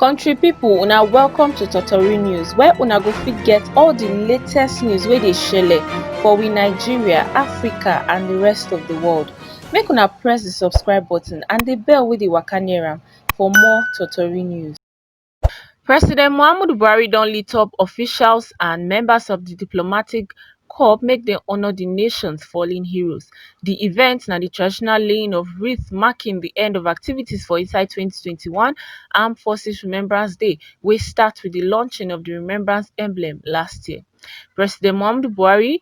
Country people, una welcome to Totori News, where una go fit get all the latest news wey dey shele for we Nigeria, Africa and the rest of the world. Make una press the subscribe button and the bell wey dey waka near am for more Totori News. President Muhammadu Buhari don lit up officials and members of the diplomatic corps make dem honour the nation's fallen heroes. The event na the traditional laying of wreath marking the end of activities for inside 2021 Armed Forces Remembrance Day, wey start with the launching of the Remembrance Emblem last year. President Muhammadu Buhari,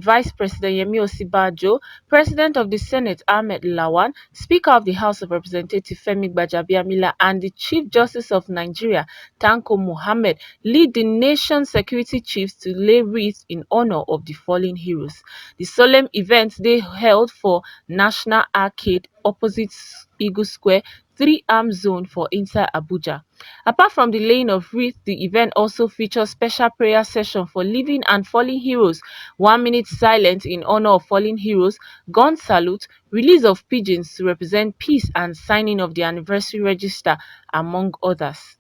Vice President Yemi Osinbajo, President of the Senate Ahmed Lawan, Speaker of the House of Representatives Femi Gbajabiamila and the Chief Justice of Nigeria Tanko Muhammad lead the nation's security chiefs to lay wreaths in honor of the fallen heroes. The solemn event dey held for National Arcade opposite Eagle Square, 3-arm zone for inside Abuja. Apart from the laying of wreath, the event also features special prayer session for living and fallen heroes, 1-minute silence in honor of fallen heroes, gun salute, release of pigeons to represent peace and signing of the anniversary register, among others.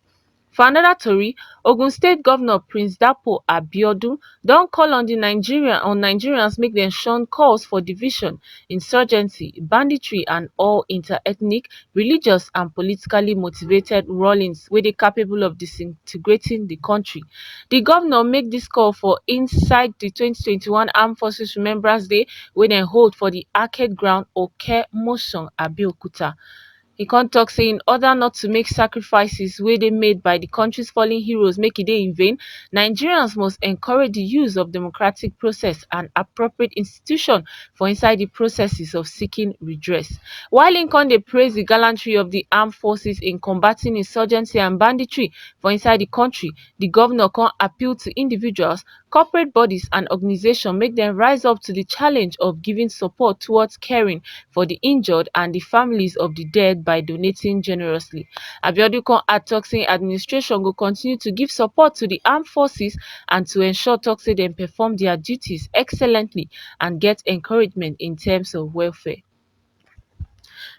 For another tori, Ogun State Governor Prince Dapo Abiodun don call on Nigerians make dem shun calls for division, insurgency, banditry and all inter-ethnic, religious and politically motivated rulings wey dey capable of disintegrating the country. The governor make dis call for inside the 2021 Armed Forces Remembrance Day wey dem hold for the Arcade Ground, Oke Motion, Abeokuta. He con tok say in order not to make sacrifices wey dey made by the country's fallen heroes make e dey in vain, Nigerians must encourage the use of democratic process and appropriate institution for inside the processes of seeking redress. While im con dey praise the gallantry of the armed forces in combating insurgency and banditry for inside the country, the governor con appeal to individuals, corporate bodies and organizations make dem rise up to the challenge of giving support towards caring for the injured and the families of the dead by donating generously. Abiodun con add tok say administration go continue to give support to the armed forces and to ensure tok say dem perform their duties excellently and get encouragement in terms of welfare.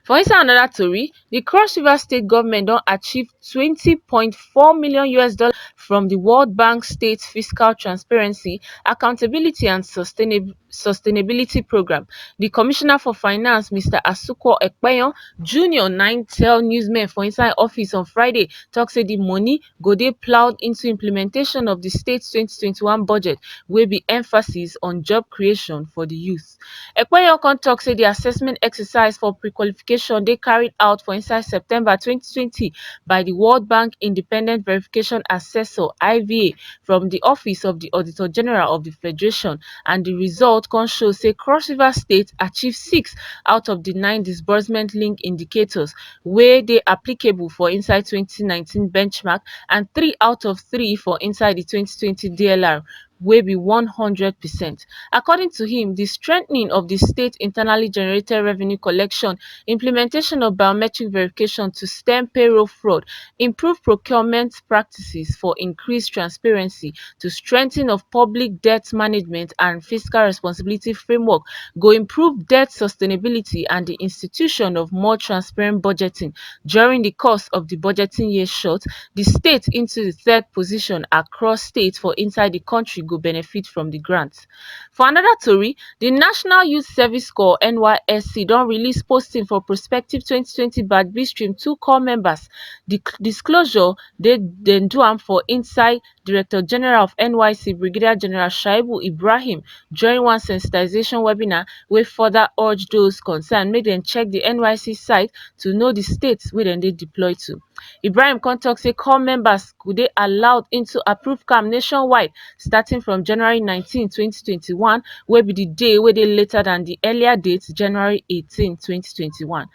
For inside another tori, the Cross River State government don achieve $20.4 million from the World Bank State Fiscal Transparency, Accountability and Sustainability Program. The Commissioner for Finance, Mr. Asuko Ekpeyon Jr. 9 tell newsmen for inside office on Friday tok say the money go dey ploughed into implementation of the state 2021 budget wey be emphasis on job creation for the youth. Ekpeyon con tok say the assessment exercise for pre-qualification dey carried out for inside September 2020 by the World Bank Independent Verification Assessor (IVA) from the Office of the Auditor General of the Federation, and the result con show say Cross River State achieve 6 out of the 9 disbursement link indicators wey dey applicable for inside 2019 benchmark and 3 out of 3 for inside the 2020 DLR, wey be 100%. According to him, the strengthening of the state internally generated revenue collection, implementation of biometric verification to stem payroll fraud, improve procurement practices for increased transparency, to strengthening of public debt management and fiscal responsibility framework go improve debt sustainability and the institution of more transparent budgeting. During the course of the budgeting year short, the state into the 3rd position across states for inside the country go benefit from the grant. For another tori, the National Youth Service Corps (NYSC) don release posting for prospective 2020 Batch B Stream 2 corps members. The disclosure dem do am for inside Director General of NYSC Brigadier General Shaibu Ibrahim during one sensitization webinar wey further urge those concerned make dem check the NYSC site to know the states wey dem dey deployed to. Ibrahim con tok say corps members go dey allowed into approved camp nationwide starting from January 19, 2021, wey be the day wey dey later than the earlier date, January 18, 2021.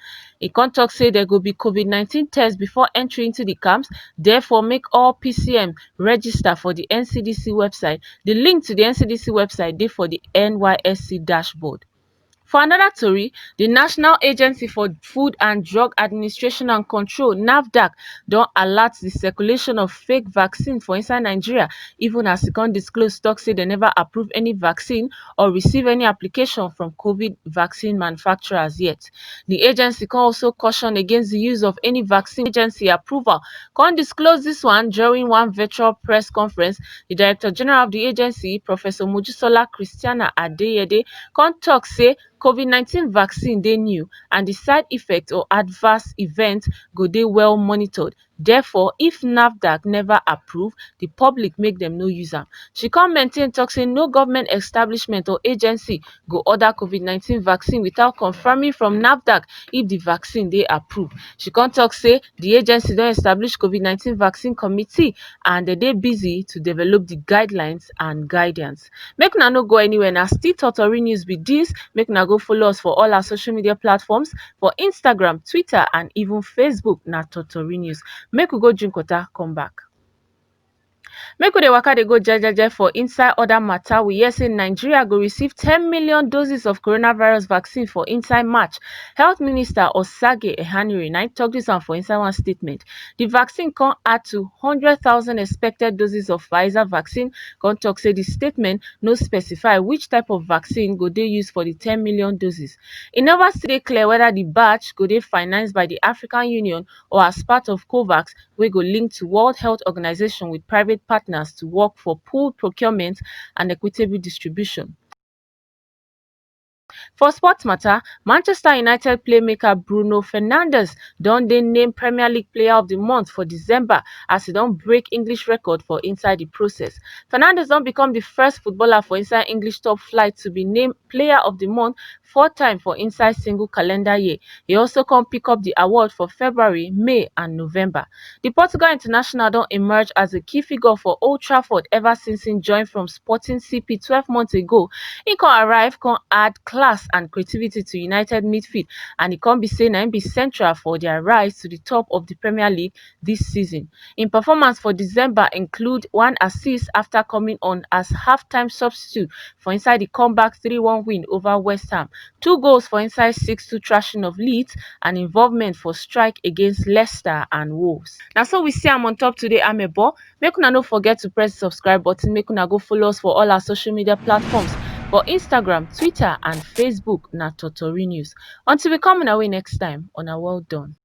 E con tok say there go be COVID-19 test before entry into the camps, therefore make all PCM register for the NCDC website. The link to the NCDC website dey for the NYSC dashboard. For another tori, the National Agency for Food and Drug Administration and Control (NAFDAC) don alert the circulation of fake vaccine for inside Nigeria, even as e con disclose tok say dem never approve any vaccine or receive any application from COVID vaccine manufacturers yet. The agency con also caution against the use of any vaccine agency approval. Con disclose dis one during one virtual press conference. The Director General of the agency, Professor Mojisola Christiana Adeyede, con tok say COVID-19 vaccine dey new and the side effects or adverse events go dey well monitored. Therefore, if NAFDAC never approve, the public make dem no use am. She con maintain tok say no government establishment or agency go order COVID-19 vaccine without confirming from NAFDAC if the vaccine dey approved. She con tok say the agency don establish COVID-19 vaccine committee and dem dey busy to develop the guidelines and guidance. Make una no go anywhere, na still Totori news be dis. Make una go follow us for all our social media platforms. For Instagram, Twitter and even Facebook na Totori news. Make we go drink water, come back. Make we dey waka dey go jejeje for inside other matter. We hear say Nigeria go receive 10 million doses of coronavirus vaccine for inside March. Health Minister Osage Ehanire na tok dis one for inside one statement. The vaccine come add to 100,000 expected doses of Pfizer vaccine. Come tok say the statement no specify which type of vaccine go dey used for the 10 million doses. E never still dey clear whether the batch go dey financed by the African Union or as part of COVAX, wey go link to World Health Organization with private partners to work for pooled procurement and equitable distribution. For sports matter, Manchester United playmaker Bruno Fernandes don dey named Premier League Player of the Month for December as e don break English record for inside the process. Fernandes don become the first footballer for inside English top flight to be named Player of the Month 4 times for inside single calendar year. He also come pick up the award for February, May and November. The Portugal international don emerge as a key figure for Old Trafford ever since he joined from Sporting CP 12 months ago. He come arrive, come add class and creativity to United midfield, and e come be say na im be central for their rise to the top of the Premier League this season. Im performance for December include 1 assist after coming on as half-time substitute for inside the comeback 3-1 win over West Ham, 2 goals for inside 6-2 thrashing of Leeds, and involvement for strike against Leicester and Wolves. Na so we see am on top today, Amebo. Make una no forget to press the subscribe button. Make una go follow us for all our social media platforms. For Instagram, Twitter and Facebook na Totori News. Until we come on our way next time, well done.